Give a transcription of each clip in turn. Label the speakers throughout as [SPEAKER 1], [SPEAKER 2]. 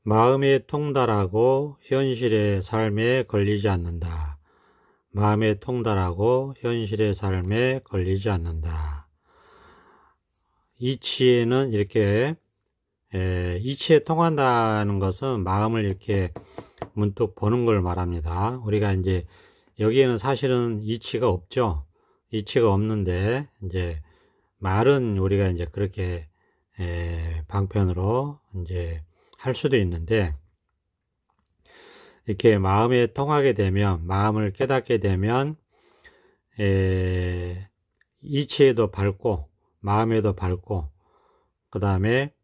[SPEAKER 1] 마음에 통달하고 현실의 삶에 걸리지 않는다. 마음에 통달하고 현실의 삶에 걸리지 않는다. 이치에는 이렇게 이치에 통한다는 것은 마음을 이렇게 문득 보는 걸 말합니다. 우리가 이제 여기에는 사실은 이치가 없죠. 이치가 없는데 이제 말은 우리가 이제 그렇게 방편으로 이제 할 수도 있는데, 이렇게 마음에 통하게 되면, 마음을 깨닫게 되면 이치에도 밝고 마음에도 밝고 그 다음에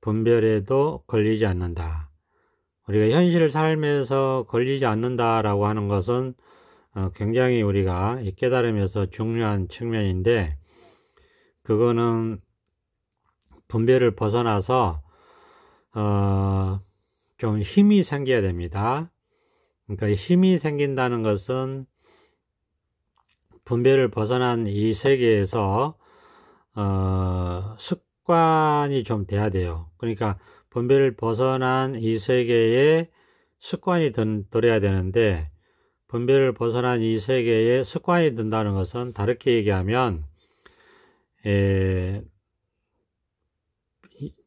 [SPEAKER 1] 분별에도 걸리지 않는다. 우리가 현실 삶에서 걸리지 않는다라고 하는 것은 굉장히 우리가 깨달음에서 중요한 측면인데, 그거는 분별을 벗어나서 좀 힘이 생겨야 됩니다. 그러니까 힘이 생긴다는 것은 분별을 벗어난 이 세계에서 습관이 좀 돼야 돼요. 그러니까 분별을 벗어난 이 세계에 습관이 들어야 되는데, 분별을 벗어난 이 세계에 습관이 든다는 것은 다르게 얘기하면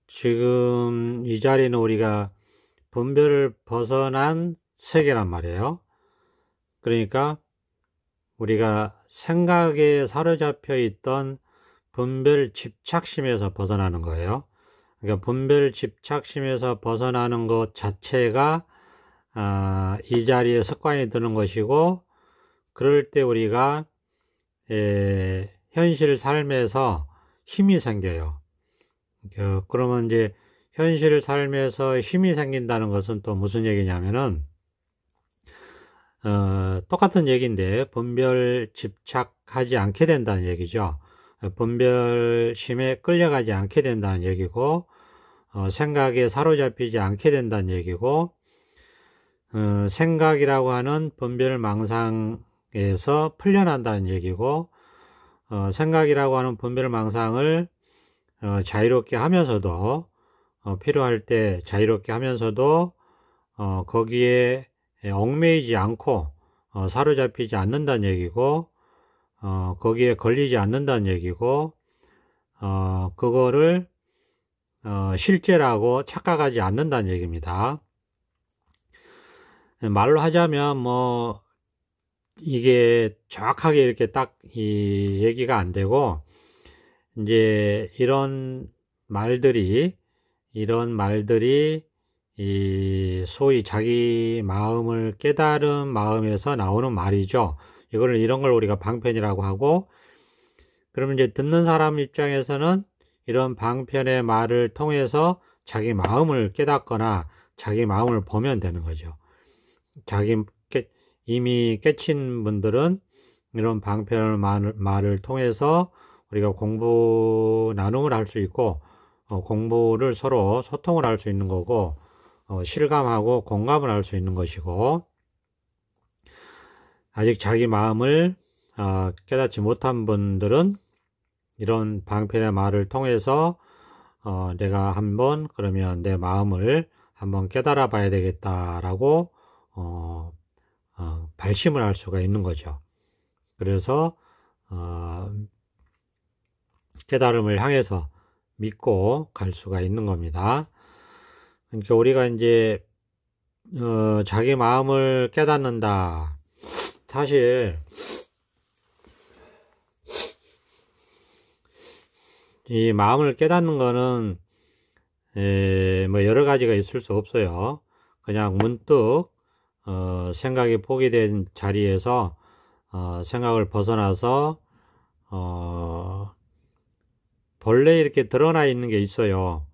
[SPEAKER 1] 지금 이 자리는 우리가 분별을 벗어난 세계란 말이에요. 그러니까 우리가 생각에 사로잡혀 있던 분별 집착심에서 벗어나는 거예요. 그러니까 분별 집착심에서 벗어나는 것 자체가 이 자리에 습관이 드는 것이고, 그럴 때 우리가 현실 삶에서 힘이 생겨요. 그러면 이제 현실 삶에서 힘이 생긴다는 것은 또 무슨 얘기냐면은 똑같은 얘기인데 분별 집착하지 않게 된다는 얘기죠. 분별심에 끌려가지 않게 된다는 얘기고, 생각에 사로잡히지 않게 된다는 얘기고, 생각이라고 하는 분별망상에서 풀려난다는 얘기고, 생각이라고 하는 분별망상을 자유롭게 하면서도 필요할 때 자유롭게 하면서도 거기에 얽매이지 않고 사로잡히지 않는다는 얘기고, 거기에 걸리지 않는다는 얘기고, 그거를 실제라고 착각하지 않는다는 얘기입니다. 말로 하자면 뭐 이게 정확하게 이렇게 딱 이 얘기가 안 되고, 이제 이런 말들이 이 소위 자기 마음을 깨달은 마음에서 나오는 말이죠. 이런 걸 우리가 방편이라고 하고, 그러면 이제 듣는 사람 입장에서는 이런 방편의 말을 통해서 자기 마음을 깨닫거나 자기 마음을 보면 되는 거죠. 이미 깨친 분들은 이런 방편의 말을 통해서 우리가 공부 나눔을 할 수 있고, 공부를 서로 소통을 할 수 있는 거고, 실감하고 공감을 할 수 있는 것이고, 아직 자기 마음을 깨닫지 못한 분들은 이런 방편의 말을 통해서 내가 한번 그러면 내 마음을 한번 깨달아 봐야 되겠다라고 발심을 할 수가 있는 거죠. 그래서 깨달음을 향해서 믿고 갈 수가 있는 겁니다. 그러니까 우리가 이제 자기 마음을 깨닫는다. 사실 이 마음을 깨닫는 거는 뭐 여러 가지가 있을 수 없어요. 그냥 문득 생각이 포기된 자리에서 생각을 벗어나서 본래 이렇게 드러나 있는 게 있어요.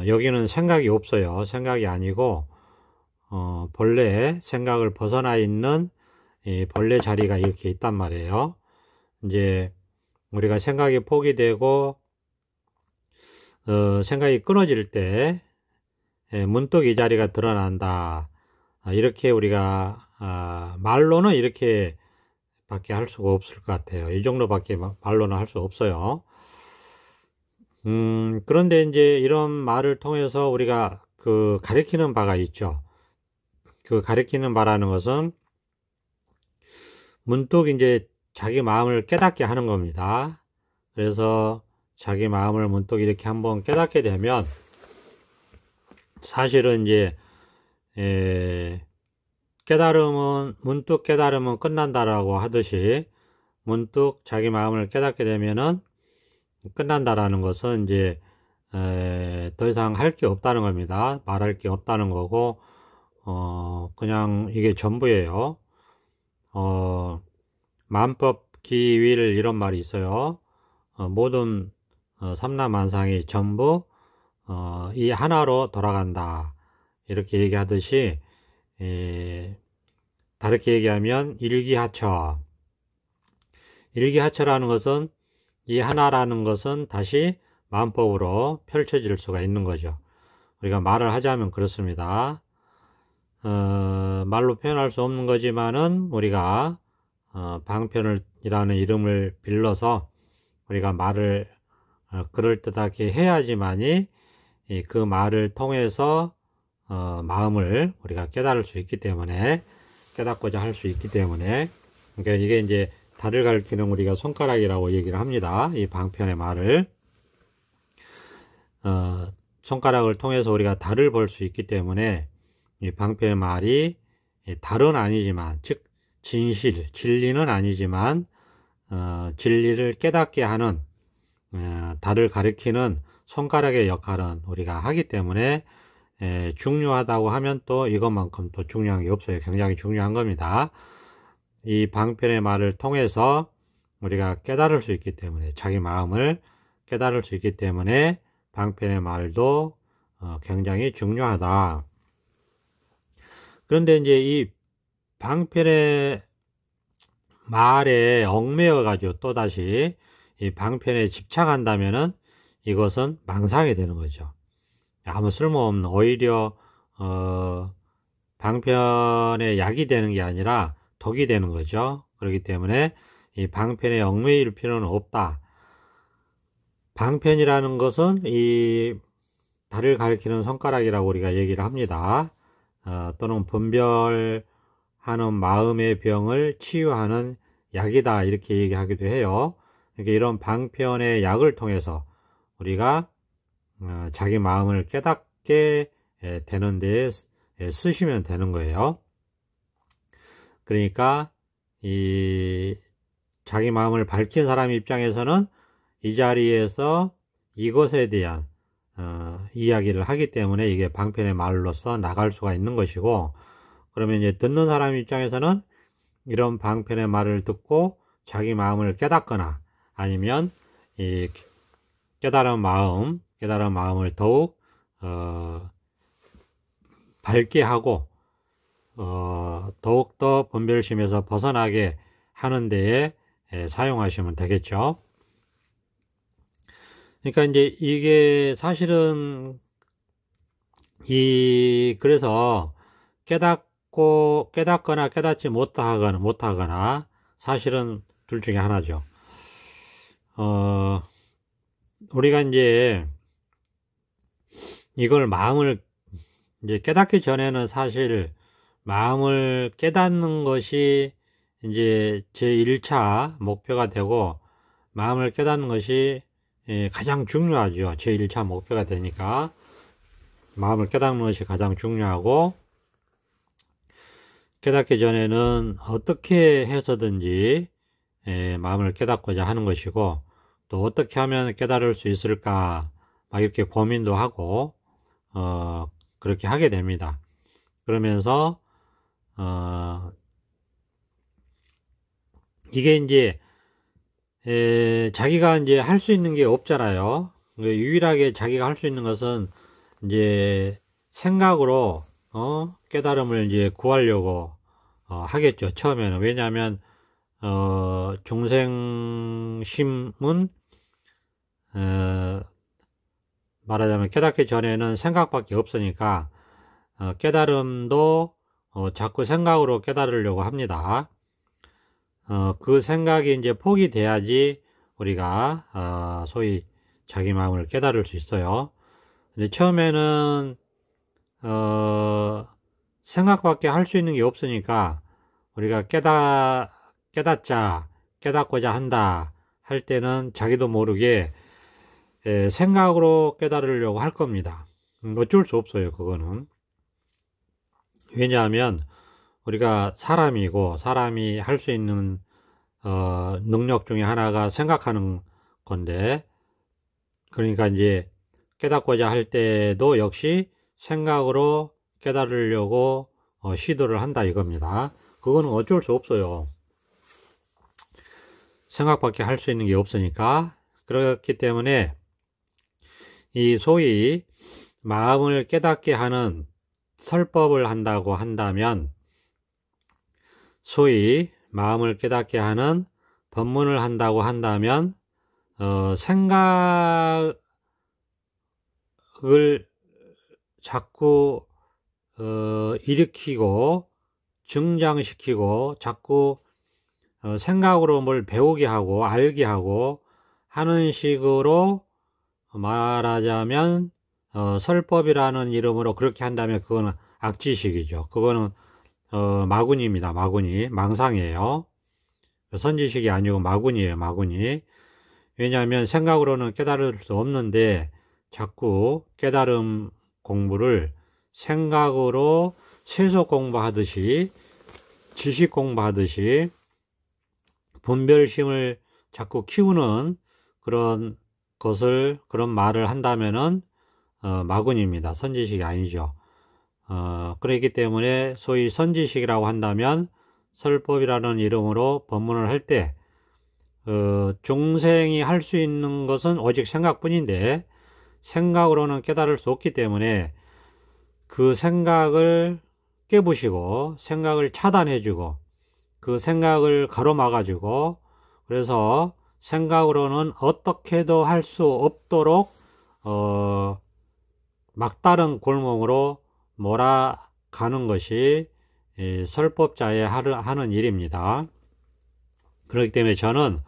[SPEAKER 1] 여기는 생각이 없어요. 생각이 아니고 본래 생각을 벗어나 있는 이 본래 자리가 이렇게 있단 말이에요. 이제 우리가 생각이 포기되고 생각이 끊어질 때 문득 이 자리가 드러난다. 이렇게 우리가 말로는 이렇게 밖에 할 수가 없을 것 같아요. 이 정도밖에 말로는 할 수 없어요. 그런데 이제 이런 말을 통해서 우리가 그 가리키는 바가 있죠. 그 가리키는 바라는 것은 문득 이제 자기 마음을 깨닫게 하는 겁니다. 그래서 자기 마음을 문득 이렇게 한번 깨닫게 되면 사실은 이제 문득 깨달으면 끝난다라고 하듯이 문득 자기 마음을 깨닫게 되면은 끝난다라는 것은 이제 더 이상 할 게 없다는 겁니다. 말할 게 없다는 거고 그냥 이게 전부예요. 만법 기윌 이런 말이 있어요. 모든 삼라만상이 전부 이 하나로 돌아간다 이렇게 얘기하듯이 다르게 얘기하면 일기하처라는 것은 이 하나라는 것은 다시 만법으로 펼쳐질 수가 있는 거죠. 우리가 말을 하자면 그렇습니다. 말로 표현할 수 없는 거지만은 우리가 방편이라는 이름을 빌려서 우리가 말을 그럴듯하게 해야지만이 그 말을 통해서 마음을 우리가 깨달을 수 있기 때문에 깨닫고자 할 수 있기 때문에 그러니까 이게 이제 달을 가리키는 우리가 손가락이라고 얘기를 합니다. 이 방편의 말을 손가락을 통해서 우리가 달을 볼 수 있기 때문에 이 방편의 말이 달은 아니지만 즉 진리는 아니지만 진리를 깨닫게 하는 달을 가리키는 손가락의 역할은 우리가 하기 때문에 중요하다고 하면 또 이것만큼 또 중요한 게 없어요. 굉장히 중요한 겁니다. 이 방편의 말을 통해서 우리가 깨달을 수 있기 때문에 자기 마음을 깨달을 수 있기 때문에 방편의 말도 굉장히 중요하다. 그런데 이제 이 방편의 말에 얽매여 가지고 또다시 이 방편에 집착한다면은 이것은 망상이 되는 거죠. 아무 쓸모없는 오히려 방편에 약이 되는 게 아니라 독이 되는 거죠. 그렇기 때문에 이 방편에 얽매일 필요는 없다. 방편이라는 것은 이 달을 가리키는 손가락이라고 우리가 얘기를 합니다. 또는 분별하는 마음의 병을 치유하는 약이다 이렇게 얘기하기도 해요. 그러니까 이런 방편의 약을 통해서 우리가 자기 마음을 깨닫게 되는 데에 쓰시면 되는 거예요. 그러니까 이 자기 마음을 밝힌 사람 입장에서는 이 자리에서 이것에 대한 이야기를 하기 때문에 이게 방편의 말로서 나갈 수가 있는 것이고, 그러면 이제 듣는 사람 입장에서는 이런 방편의 말을 듣고 자기 마음을 깨닫거나 아니면 이 깨달은 마음을 더욱 밝게 하고 더욱더 분별심에서 벗어나게 하는 데에 사용하시면 되겠죠. 그러니까 이제 이게 사실은 그래서 깨닫거나 깨닫지 못하거나 사실은 둘 중에 하나죠. 우리가 이제 이걸 마음을 이제 깨닫기 전에는 사실 마음을 깨닫는 것이 이제 제1차 목표가 되고 마음을 깨닫는 것이 가장 중요하죠. 제1차 목표가 되니까 마음을 깨닫는 것이 가장 중요하고, 깨닫기 전에는 어떻게 해서든지 마음을 깨닫고자 하는 것이고, 또 어떻게 하면 깨달을 수 있을까 막 이렇게 고민도 하고 그렇게 하게 됩니다. 그러면서 이게 이제 자기가 이제 할 수 있는 게 없잖아요. 유일하게 자기가 할 수 있는 것은 이제 생각으로 깨달음을 이제 구하려고 하겠죠. 처음에는. 왜냐하면 중생심은 말하자면 깨닫기 전에는 생각밖에 없으니까 깨달음도 자꾸 생각으로 깨달으려고 합니다. 그 생각이 이제 폭이 돼야지 우리가 소위 자기 마음을 깨달을 수 있어요. 근데 처음에는 생각밖에 할 수 있는 게 없으니까 우리가 깨닫고자 한다 할 때는 자기도 모르게 생각으로 깨달으려고 할 겁니다. 어쩔 수 없어요, 그거는. 왜냐하면 우리가 사람이고 사람이 할 수 있는 능력 중에 하나가 생각하는 건데, 그러니까 이제 깨닫고자 할 때도 역시 생각으로 깨달으려고 시도를 한다 이겁니다. 그거는 어쩔 수 없어요. 생각밖에 할 수 있는 게 없으니까. 그렇기 때문에 이 소위 마음을 깨닫게 하는 설법을 한다고 한다면, 소위 마음을 깨닫게 하는 법문을 한다고 한다면 생각을 자꾸 일으키고 증장시키고 자꾸 생각으로 뭘 배우게 하고 알게 하고 하는 식으로 말하자면 설법이라는 이름으로 그렇게 한다면 그거는 악지식이죠. 그거는 마구니입니다. 마구니. 망상이에요. 선지식이 아니고 마구니예요. 마구니. 왜냐하면 생각으로는 깨달을 수 없는데 자꾸 깨달음 공부를 생각으로 세속 공부하듯이, 지식 공부하듯이 분별심을 자꾸 키우는 그런 말을 한다면은 마구니입니다. 선지식이 아니죠. 그렇기 때문에 소위 선지식이라고 한다면 설법이라는 이름으로 법문을 할 때 중생이 할 수 있는 것은 오직 생각뿐인데 생각으로는 깨달을 수 없기 때문에 그 생각을 깨부시고 생각을 차단해주고 그 생각을 가로막아주고, 그래서 생각으로는 어떻게도 할 수 없도록 막다른 골목으로 몰아가는 것이 설법자의 하는 일입니다. 그렇기 때문에 저는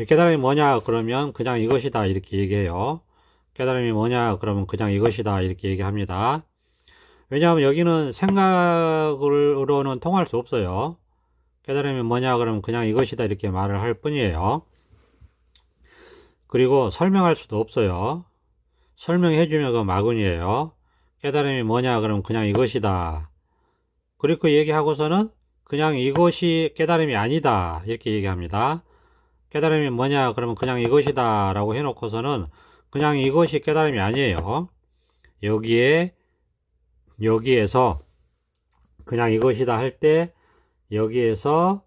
[SPEAKER 1] 깨달음이 뭐냐 그러면 그냥 이것이다 이렇게 얘기해요. 깨달음이 뭐냐 그러면 그냥 이것이다 이렇게 얘기합니다. 왜냐하면 여기는 생각으로는 통할 수 없어요. 깨달음이 뭐냐 그러면 그냥 이것이다 이렇게 말을 할 뿐이에요. 그리고 설명할 수도 없어요. 설명해주면 그 마군이에요. 깨달음이 뭐냐 그러면 그냥 이것이다. 그리고 얘기하고서는 그냥 이것이 깨달음이 아니다 이렇게 얘기합니다. 깨달음이 뭐냐 그러면 그냥 이것이다 라고 해놓고서는 그냥 이것이 깨달음이 아니에요. 여기에서 그냥 이것이다 할 때 여기에서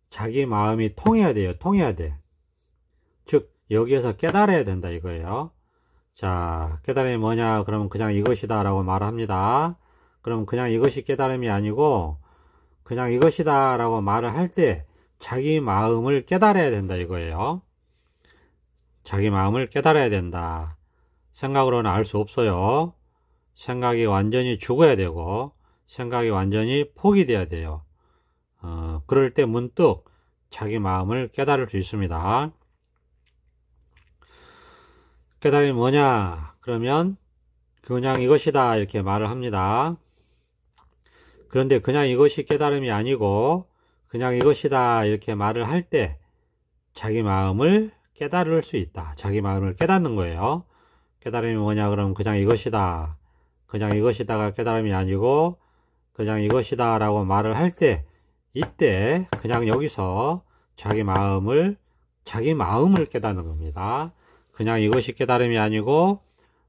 [SPEAKER 1] 자기 마음이 통해야 돼요. 통해야 돼. 즉 여기에서 깨달아야 된다 이거예요. 자, 깨달음이 뭐냐 그러면 그냥 이것이다 라고 말합니다. 그럼 그냥 이것이 깨달음이 아니고 그냥 이것이다 라고 말을 할 때 자기 마음을 깨달아야 된다 이거예요. 자기 마음을 깨달아야 된다. 생각으로는 알 수 없어요. 생각이 완전히 죽어야 되고 생각이 완전히 포기돼야 돼요. 그럴 때 문득 자기 마음을 깨달을 수 있습니다. 깨달음이 뭐냐 그러면 그냥 이것이다 이렇게 말을 합니다. 그런데 그냥 이것이 깨달음이 아니고 그냥 이것이다 이렇게 말을 할 때 자기 마음을 깨달을 수 있다. 자기 마음을 깨닫는 거예요. 깨달음이 뭐냐 그러면 그냥 이것이다. 그냥 이것이다가 깨달음이 아니고 그냥 이것이다 라고 말을 할 때 이때 그냥 여기서 자기 마음을 깨닫는 겁니다. 그냥 이것이 깨달음이 아니고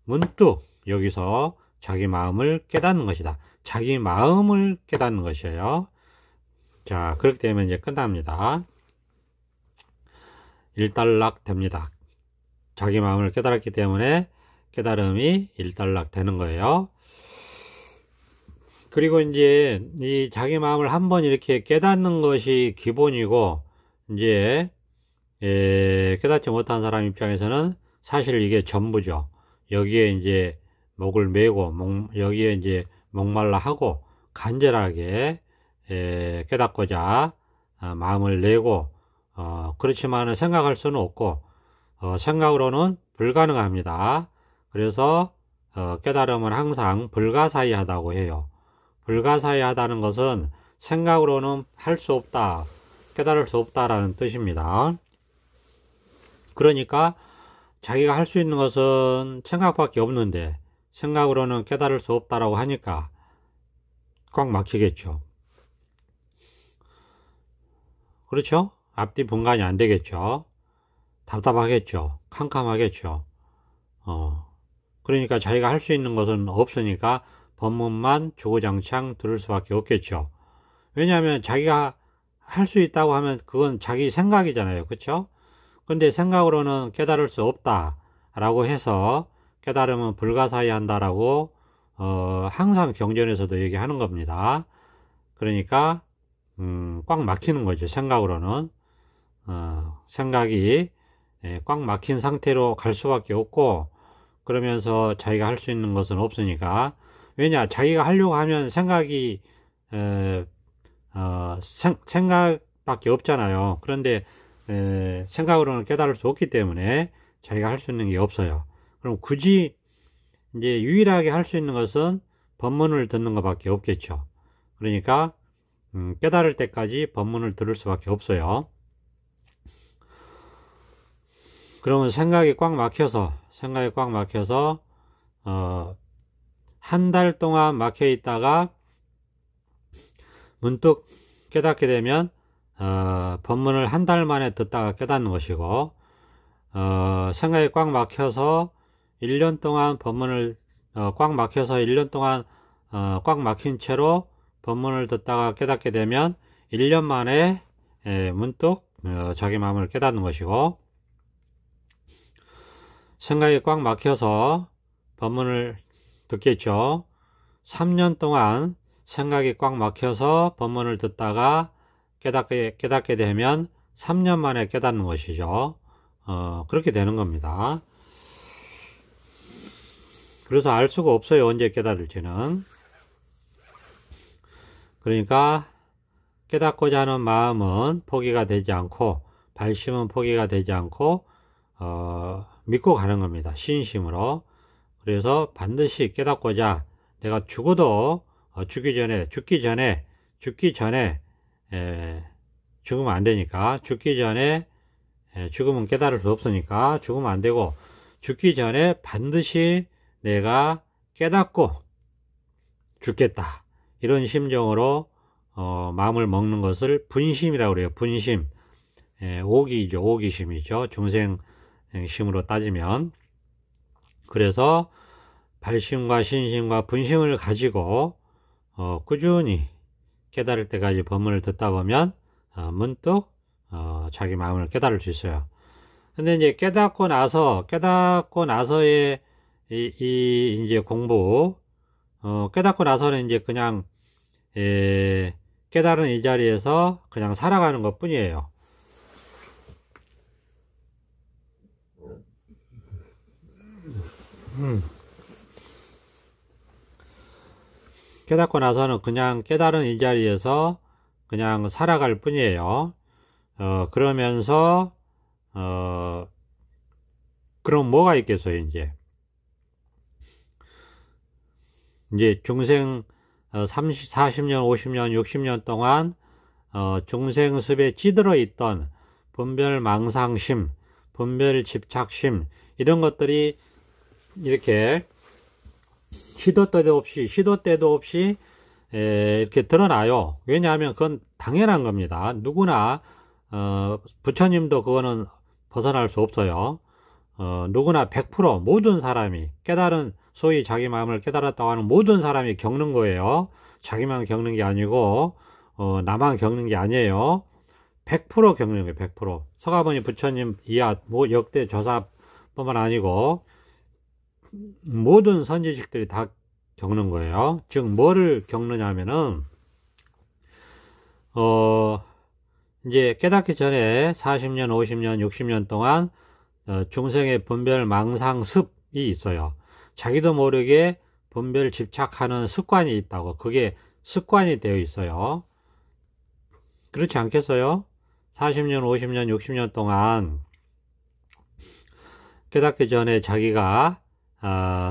[SPEAKER 1] 문득 여기서 자기 마음을 깨닫는 것이다. 자기 마음을 깨닫는 것이에요. 자, 그렇게 되면 이제 끝납니다. 일단락 됩니다. 자기 마음을 깨달았기 때문에 깨달음이 일단락 되는 거예요. 그리고 이제 이 자기 마음을 한번 이렇게 깨닫는 것이 기본이고, 이제 깨닫지 못한 사람 입장에서는 사실 이게 전부죠. 여기에 이제 목을 메고 여기에 이제 목말라 하고 간절하게 깨닫고자 마음을 내고 그렇지만은 생각할 수는 없고 생각으로는 불가능합니다. 그래서 깨달음은 항상 불가사의하다고 해요. 불가사의하다는 것은 생각으로는 할 수 없다, 깨달을 수 없다라는 뜻입니다. 그러니까 자기가 할 수 있는 것은 생각밖에 없는데 생각으로는 깨달을 수 없다라고 하니까 꽉 막히겠죠. 그렇죠? 앞뒤 분간이 안 되겠죠. 답답하겠죠. 캄캄하겠죠. 그러니까 자기가 할 수 있는 것은 없으니까 법문만 주구장창 들을 수밖에 없겠죠. 왜냐하면 자기가 할 수 있다고 하면 그건 자기 생각이잖아요. 그렇죠? 근데 생각으로는 깨달을 수 없다 라고 해서 깨달음은 불가사의한다라고 항상 경전에서도 얘기하는 겁니다. 그러니까 꽉 막히는 거죠. 생각으로는 생각이 꽉 막힌 상태로 갈 수밖에 없고, 그러면서 자기가 할 수 있는 것은 없으니까. 왜냐, 자기가 하려고 하면 생각이 생각밖에 없잖아요. 그런데 생각으로는 깨달을 수 없기 때문에 자기가 할 수 있는 게 없어요. 그럼 굳이 이제 유일하게 할 수 있는 것은 법문을 듣는 것밖에 없겠죠. 그러니까 깨달을 때까지 법문을 들을 수밖에 없어요. 그러면 생각이 꽉 막혀서 한 달 동안 막혀 있다가 문득 깨닫게 되면 법문을 한 달 만에 듣다가 깨닫는 것이고, 생각이 꽉 막혀서 1년 동안 법문을 꽉 막힌 채로 법문을 듣다가 깨닫게 되면 1년 만에 문득 자기 마음을 깨닫는 것이고, 생각이 꽉 막혀서 법문을 듣겠죠. 3년 동안 생각이 꽉 막혀서 법문을 듣다가 깨닫게 되면 3년 만에 깨닫는 것이죠. 그렇게 되는 겁니다. 그래서 알 수가 없어요. 언제 깨달을지는. 그러니까 깨닫고자 하는 마음은 포기가 되지 않고, 발심은 포기가 되지 않고 믿고 가는 겁니다. 신심으로. 그래서 반드시 깨닫고자, 내가 죽어도 죽기 전에 죽으면 안 되니까, 죽기 전에 죽으면 깨달을 수 없으니까 죽으면 안 되고, 죽기 전에 반드시 내가 깨닫고 죽겠다, 이런 심정으로 마음을 먹는 것을 분심이라고 그래요. 분심. 오기죠. 오기심이죠. 중생심으로 따지면. 그래서 발심과 신심과 분심을 가지고 꾸준히 깨달을 때까지 법문을 듣다 보면 문득 자기 마음을 깨달을 수 있어요. 근데 이제 깨닫고 나서의 이제 공부, 깨닫고 나서는 이제 그냥 깨달은 이 자리에서 그냥 살아가는 것 뿐이에요. 깨닫고 나서는 그냥 깨달은 이 자리에서 그냥 살아갈 뿐이에요. 그러면서 그럼 뭐가 있겠어요? 이제 중생 40년, 50년, 60년 동안 중생습에 찌들어 있던 분별 망상심, 분별 집착심, 이런 것들이 이렇게 시도 때도 없이 이렇게 드러나요. 왜냐하면 그건 당연한 겁니다. 누구나 부처님도 그거는 벗어날 수 없어요. 누구나 100% 모든 사람이 깨달은, 소위 자기 마음을 깨달았다고 하는 모든 사람이 겪는 거예요. 자기만 겪는 게 아니고 나만 겪는 게 아니에요. 100% 겪는 거예요. 100%. 서가모니 부처님 이하 역대 조사뿐만 아니고 모든 선지식들이 다 겪는 거예요. 즉 뭐를 겪느냐 하면은 이제 깨닫기 전에 40년, 50년, 60년 동안 중생의 분별 망상습이 있어요. 자기도 모르게 분별 집착하는 습관이 있다고. 그게 습관이 되어 있어요. 그렇지 않겠어요? 40년, 50년, 60년 동안 깨닫기 전에 자기가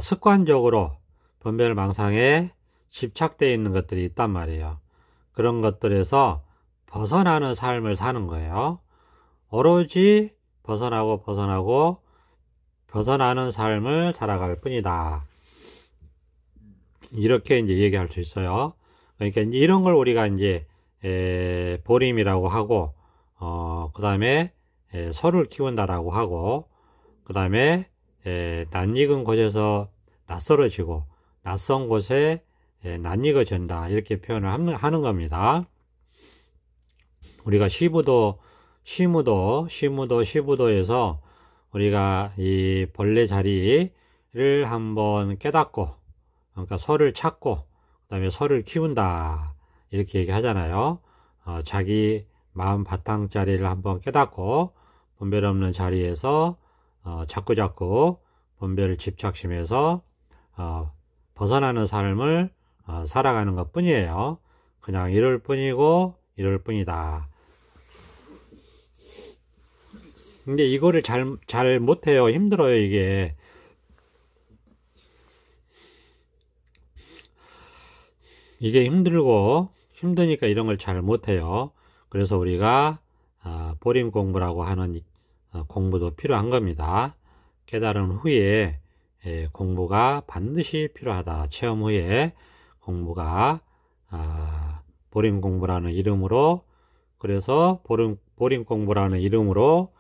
[SPEAKER 1] 습관적으로 분별망상에 집착되어 있는 것들이 있단 말이에요. 그런 것들에서 벗어나는 삶을 사는 거예요. 오로지 벗어나는 삶을 살아갈 뿐이다. 이렇게 이제 얘기할 수 있어요. 그러니까 이런 걸 우리가 이제 보림이라고 하고, 그 다음에 소를 키운다라고 하고, 그 다음에 낯익은 곳에서 낯설어지고, 낯선 곳에 낯익어진다. 이렇게 표현을 하는 겁니다. 우리가 시무도에서 우리가 이 본래 자리를 한번 깨닫고, 그러니까 소를 찾고, 그 다음에 소를 키운다. 이렇게 얘기하잖아요. 자기 마음 바탕자리를 한번 깨닫고, 분별 없는 자리에서 자꾸자꾸 분별 집착심에서 벗어나는 삶을 살아가는 것 뿐이에요. 그냥 이럴 뿐이고 이럴 뿐이다. 근데 이거를 잘 못해요. 힘들어요, 이게. 이게 힘드니까 이런 걸 잘 못해요. 그래서 우리가 보림 공부라고 하는 공부도 필요한 겁니다. 깨달은 후에 공부가 반드시 필요하다. 체험 후에 공부가 보림 공부라는 이름으로, 그래서 보림 공부라는 이름으로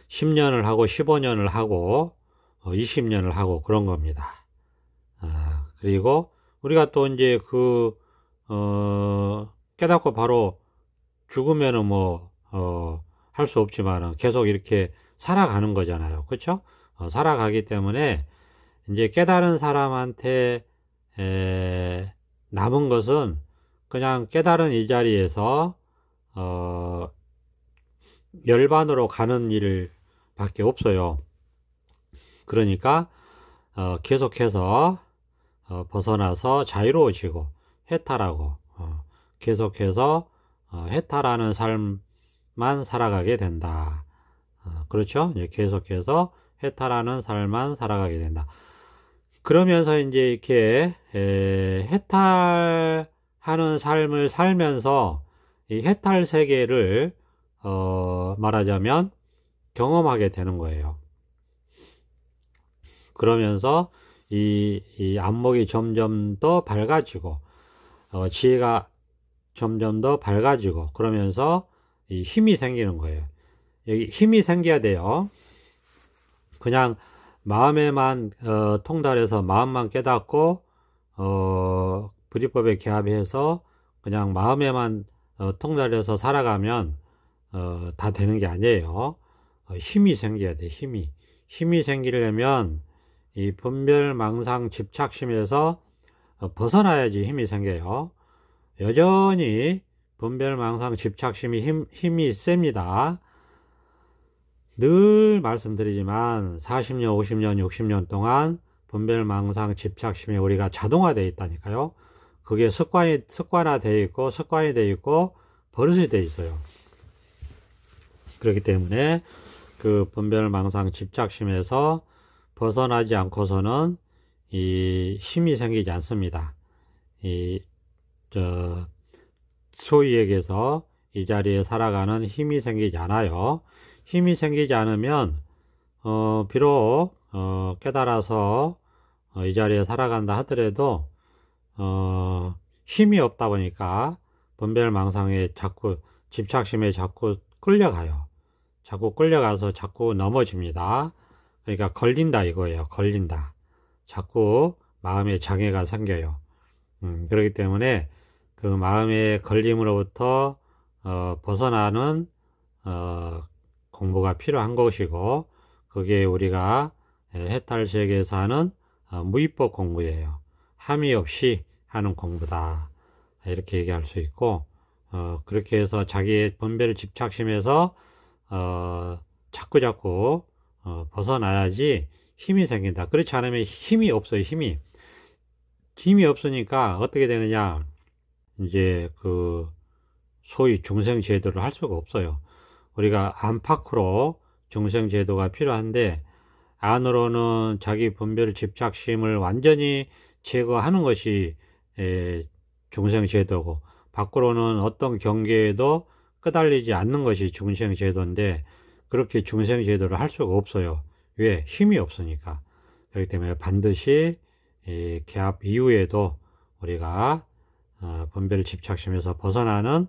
[SPEAKER 1] 10년을 하고 15년을 하고 20년을 하고 그런 겁니다. 그리고 우리가 또 이제 깨닫고 바로 죽으면은 할 수 없지만 계속 이렇게 살아가는 거잖아요. 그렇죠? 살아가기 때문에 이제 깨달은 사람한테 남은 것은 그냥 깨달은 이 자리에서 열반으로 가는 일 밖에 없어요. 그러니까 계속해서 벗어나서 자유로워지고 해탈하고 계속해서 해탈하는 삶만 살아가게 된다. 그렇죠? 계속해서 해탈하는 삶만 살아가게 된다. 그러면서 이제 이렇게 해탈하는 삶을 살면서 이 해탈 세계를 말하자면 경험하게 되는 거예요. 그러면서 이 안목이 점점 더 밝아지고 지혜가 점점 더 밝아지고 그러면서 이 힘이 생기는 거예요. 여기 힘이 생겨야 돼요. 그냥 마음에만 통달해서 마음만 깨닫고 불이법에 개합해서 그냥 마음에만 통달해서 살아가면 다 되는 게 아니에요. 힘이 생겨야 돼. 힘이 생기려면 이 분별 망상 집착심에서 벗어나야지 힘이 생겨요. 여전히 분별 망상 집착심이 힘이 셉니다. 늘 말씀드리지만 40년, 50년, 60년 동안 분별 망상 집착심이 우리가 자동화되어 있다니까요. 그게 습관화되어 있고 버릇이 되어 있어요. 그렇기 때문에 그 분별 망상 집착심에서 벗어나지 않고서는 이 힘이 생기지 않습니다. 소위 얘기해서 이 자리에 살아가는 힘이 생기지 않아요. 힘이 생기지 않으면 비록 깨달아서 이 자리에 살아간다 하더라도 힘이 없다 보니까 분별망상에 자꾸 집착심에 자꾸 끌려가요. 자꾸 끌려가서 자꾸 넘어집니다. 그러니까 걸린다 이거예요. 걸린다. 자꾸 마음에 장애가 생겨요. 그렇기 때문에 그 마음의 걸림으로부터 벗어나는 공부가 필요한 것이고, 그게 우리가 해탈세계에서 하는 무위법 공부예요. 함이 없이 하는 공부다. 이렇게 얘기할 수 있고, 그렇게 해서 자기의 분별 집착심에서 자꾸자꾸 벗어나야지 힘이 생긴다. 그렇지 않으면 힘이 없어요. 힘이 없으니까 어떻게 되느냐, 이제 그 소위 중생제도를 할 수가 없어요. 우리가 안팎으로 중생제도가 필요한데 안으로는 자기 분별 집착심을 완전히 제거하는 것이 중생제도고, 밖으로는 어떤 경계에도 끄달리지 않는 것이 중생제도인데, 그렇게 중생제도를 할 수가 없어요. 왜? 힘이 없으니까. 그렇기 때문에 반드시 이 개합 이후에도 우리가 분별 집착심에서 벗어나는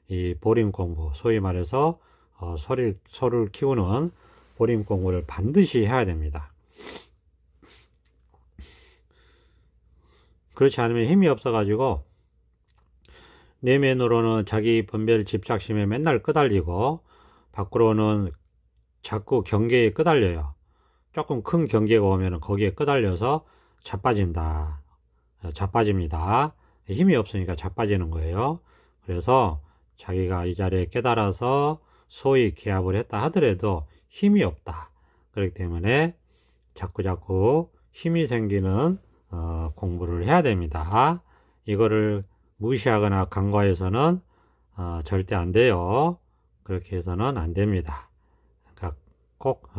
[SPEAKER 1] 이 보림 공부, 소위 말해서 소를 키우는 보림 공부를 반드시 해야 됩니다. 그렇지 않으면 힘이 없어가지고 내면으로는 자기 분별 집착심에 맨날 끄달리고, 밖으로는 자꾸 경계에 끄달려요. 조금 큰 경계가 오면 거기에 끄달려서 자빠집니다. 힘이 없으니까 자빠지는 거예요. 그래서 자기가 이 자리에 깨달아서 소위 개합을 했다 하더라도 힘이 없다. 그렇기 때문에 자꾸 힘이 생기는 공부를 해야 됩니다. 이거를 무시하거나 간과해서는 절대 안 돼요. 그렇게 해서는 안 됩니다. 그러니까 꼭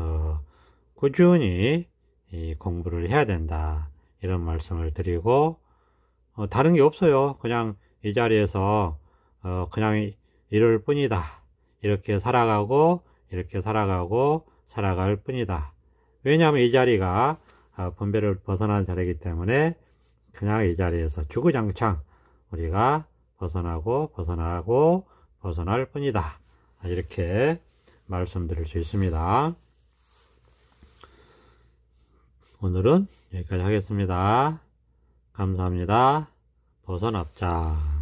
[SPEAKER 1] 꾸준히 이 공부를 해야 된다, 이런 말씀을 드리고, 다른 게 없어요. 그냥 이 자리에서 그냥 이럴 뿐이다. 이렇게 살아가고 살아갈 뿐이다. 왜냐하면 이 자리가 분별을 벗어난 자리이기 때문에 그냥 이 자리에서 주구장창 우리가 벗어날 뿐이다. 이렇게 말씀드릴 수 있습니다. 오늘은 여기까지 하겠습니다. 감사합니다. 벗어납자.